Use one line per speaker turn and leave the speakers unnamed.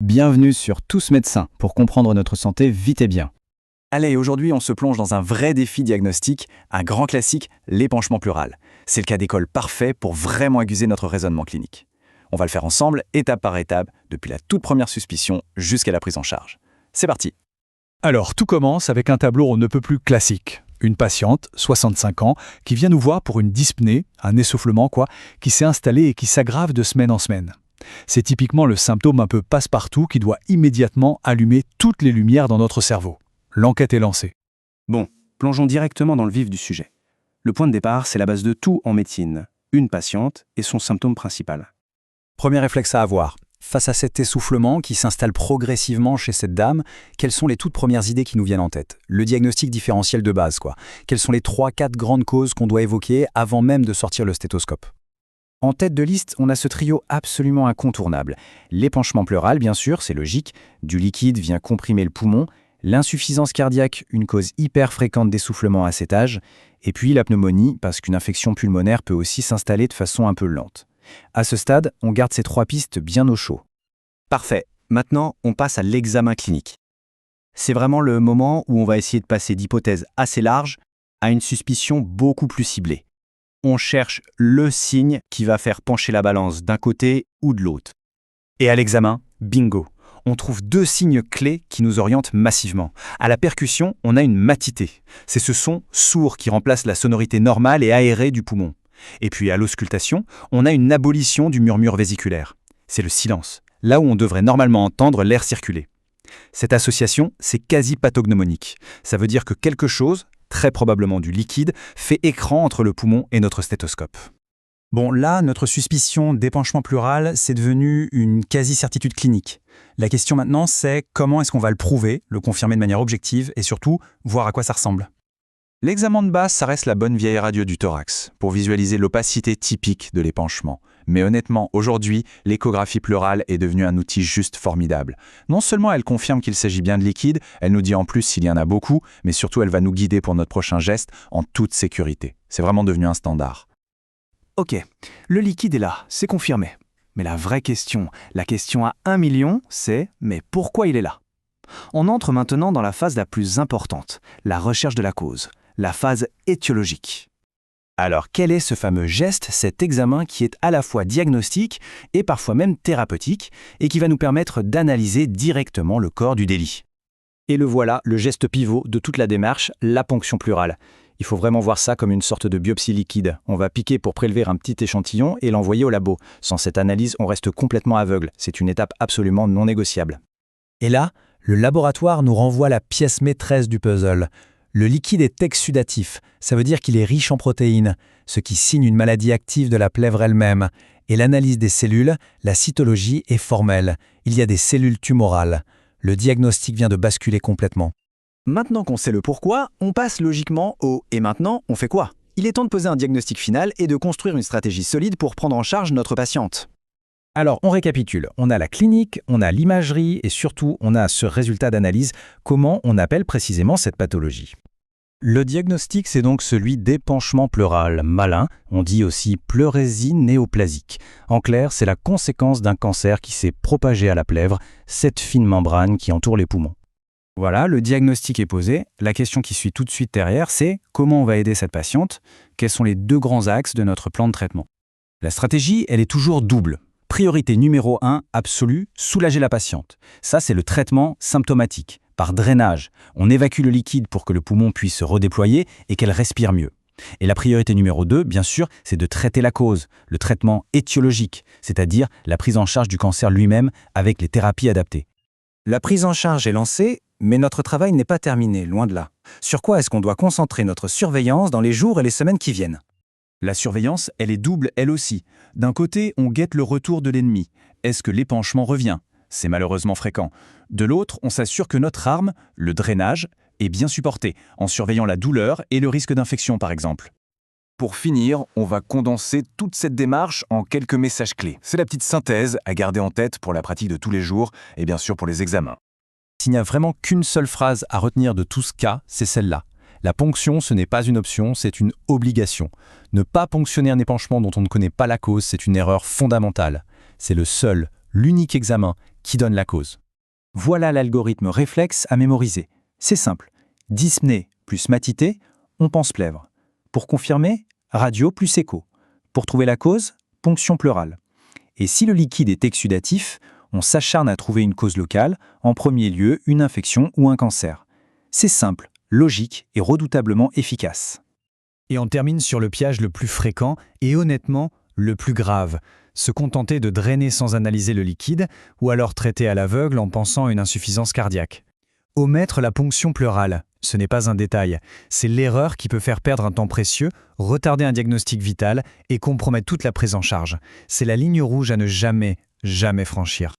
Bienvenue sur Tous Médecins pour comprendre notre santé vite et bien. Allez, aujourd'hui on se plonge dans un vrai défi diagnostique, un grand classique, l'épanchement pleural. C'est le cas d'école parfait pour vraiment aiguiser notre raisonnement clinique. On va le faire ensemble, étape par étape, depuis la toute première suspicion jusqu'à la prise en charge. C'est parti.
Alors, tout commence avec un tableau on ne peut plus classique. Une patiente, 65 ans, qui vient nous voir pour une dyspnée, un essoufflement qui s'est installé et qui s'aggrave de semaine en semaine. C'est typiquement le symptôme un peu passe-partout qui doit immédiatement allumer toutes les lumières dans notre cerveau. L'enquête est lancée.
Bon, plongeons directement dans le vif du sujet. Le point de départ, c'est la base de tout en médecine. Une patiente et son symptôme principal.
Premier réflexe à avoir. Face à cet essoufflement qui s'installe progressivement chez cette dame, quelles sont les toutes premières idées qui nous viennent en tête? Le diagnostic différentiel de base, Quelles sont les 3-4 grandes causes qu'on doit évoquer avant même de sortir le stéthoscope?
En tête de liste, on a ce trio absolument incontournable. L'épanchement pleural, bien sûr, c'est logique. Du liquide vient comprimer le poumon. L'insuffisance cardiaque, une cause hyper fréquente d'essoufflement à cet âge. Et puis la pneumonie, parce qu'une infection pulmonaire peut aussi s'installer de façon un peu lente. À ce stade, on garde ces 3 pistes bien au chaud.
Parfait. Maintenant, on passe à l'examen clinique. C'est vraiment le moment où on va essayer de passer d'hypothèses assez larges à une suspicion beaucoup plus ciblée. On cherche le signe qui va faire pencher la balance d'un côté ou de l'autre.
Et à l'examen, bingo, on trouve 2 signes clés qui nous orientent massivement. À la percussion, on a une matité. C'est ce son sourd qui remplace la sonorité normale et aérée du poumon. Et puis à l'auscultation, on a une abolition du murmure vésiculaire. C'est le silence, là où on devrait normalement entendre l'air circuler. Cette association, c'est quasi pathognomonique. Ça veut dire que quelque chose, très probablement du liquide, fait écran entre le poumon et notre stéthoscope.
Bon, là, notre suspicion d'épanchement pleural, c'est devenu une quasi-certitude clinique. La question maintenant, c'est comment est-ce qu'on va le prouver, le confirmer de manière objective et surtout, voir à quoi ça ressemble.
L'examen de base, ça reste la bonne vieille radio du thorax, pour visualiser l'opacité typique de l'épanchement. Mais honnêtement, aujourd'hui, l'échographie pleurale est devenue un outil juste formidable. Non seulement elle confirme qu'il s'agit bien de liquide, elle nous dit en plus s'il y en a beaucoup, mais surtout elle va nous guider pour notre prochain geste en toute sécurité. C'est vraiment devenu un standard.
Ok, le liquide est là, c'est confirmé. Mais la vraie question, la question à 1 million, c'est « mais pourquoi il est là ?» On entre maintenant dans la phase la plus importante, la recherche de la cause, la phase étiologique. Alors quel est ce fameux geste, cet examen qui est à la fois diagnostique et parfois même thérapeutique et qui va nous permettre d'analyser directement le corps du délit?
Et le voilà, le geste pivot de toute la démarche, la ponction pleurale. Il faut vraiment voir ça comme une sorte de biopsie liquide. On va piquer pour prélever un petit échantillon et l'envoyer au labo. Sans cette analyse, on reste complètement aveugle. C'est une étape absolument non négociable.
Et là, le laboratoire nous renvoie la pièce maîtresse du puzzle. Le liquide est exsudatif, ça veut dire qu'il est riche en protéines, ce qui signe une maladie active de la plèvre elle-même. Et l'analyse des cellules, la cytologie, est formelle. Il y a des cellules tumorales. Le diagnostic vient de basculer complètement.
Maintenant qu'on sait le pourquoi, on passe logiquement au « et maintenant, on fait quoi ?» Il est temps de poser un diagnostic final et de construire une stratégie solide pour prendre en charge notre patiente.
Alors, on récapitule. On a la clinique, on a l'imagerie et surtout, on a ce résultat d'analyse. Comment on appelle précisément cette pathologie?
Le diagnostic, c'est donc celui d'épanchement pleural malin, on dit aussi pleurésie néoplasique. En clair, c'est la conséquence d'un cancer qui s'est propagé à la plèvre, cette fine membrane qui entoure les poumons.
Voilà, le diagnostic est posé. La question qui suit tout de suite derrière, c'est comment on va aider cette patiente? Quels sont les 2 grands axes de notre plan de traitement? La stratégie, elle est toujours double. Priorité numéro 1, absolue, soulager la patiente. Ça, c'est le traitement symptomatique. Par drainage, on évacue le liquide pour que le poumon puisse se redéployer et qu'elle respire mieux. Et la priorité numéro 2, bien sûr, c'est de traiter la cause, le traitement étiologique, c'est-à-dire la prise en charge du cancer lui-même avec les thérapies adaptées. La prise en charge est lancée, mais notre travail n'est pas terminé, loin de là. Sur quoi est-ce qu'on doit concentrer notre surveillance dans les jours et les semaines qui viennent? La surveillance, elle est double, elle aussi. D'un côté, on guette le retour de l'ennemi. Est-ce que l'épanchement revient? C'est malheureusement fréquent. De l'autre, on s'assure que notre arme, le drainage, est bien supportée, en surveillant la douleur et le risque d'infection par exemple. Pour finir, on va condenser toute cette démarche en quelques messages clés. C'est la petite synthèse à garder en tête pour la pratique de tous les jours et bien sûr pour les examens.
S'il n'y a vraiment qu'une seule phrase à retenir de tout ce cas, c'est celle-là. La ponction, ce n'est pas une option, c'est une obligation. Ne pas ponctionner un épanchement dont on ne connaît pas la cause, c'est une erreur fondamentale. C'est le seul, l'unique examen
qui donne la cause.
Voilà l'algorithme réflexe à mémoriser. C'est simple. Dyspnée plus matité, on pense plèvre. Pour confirmer, radio plus écho. Pour trouver la cause, ponction pleurale. Et si le liquide est exsudatif, on s'acharne à trouver une cause locale, en premier lieu une infection ou un cancer. C'est simple, logique et redoutablement efficace.
Et on termine sur le piège le plus fréquent et honnêtement le plus grave. Se contenter de drainer sans analyser le liquide ou alors traiter à l'aveugle en pensant à une insuffisance cardiaque. Omettre la ponction pleurale, ce n'est pas un détail. C'est l'erreur qui peut faire perdre un temps précieux, retarder un diagnostic vital et compromettre toute la prise en charge. C'est la ligne rouge à ne jamais, jamais franchir.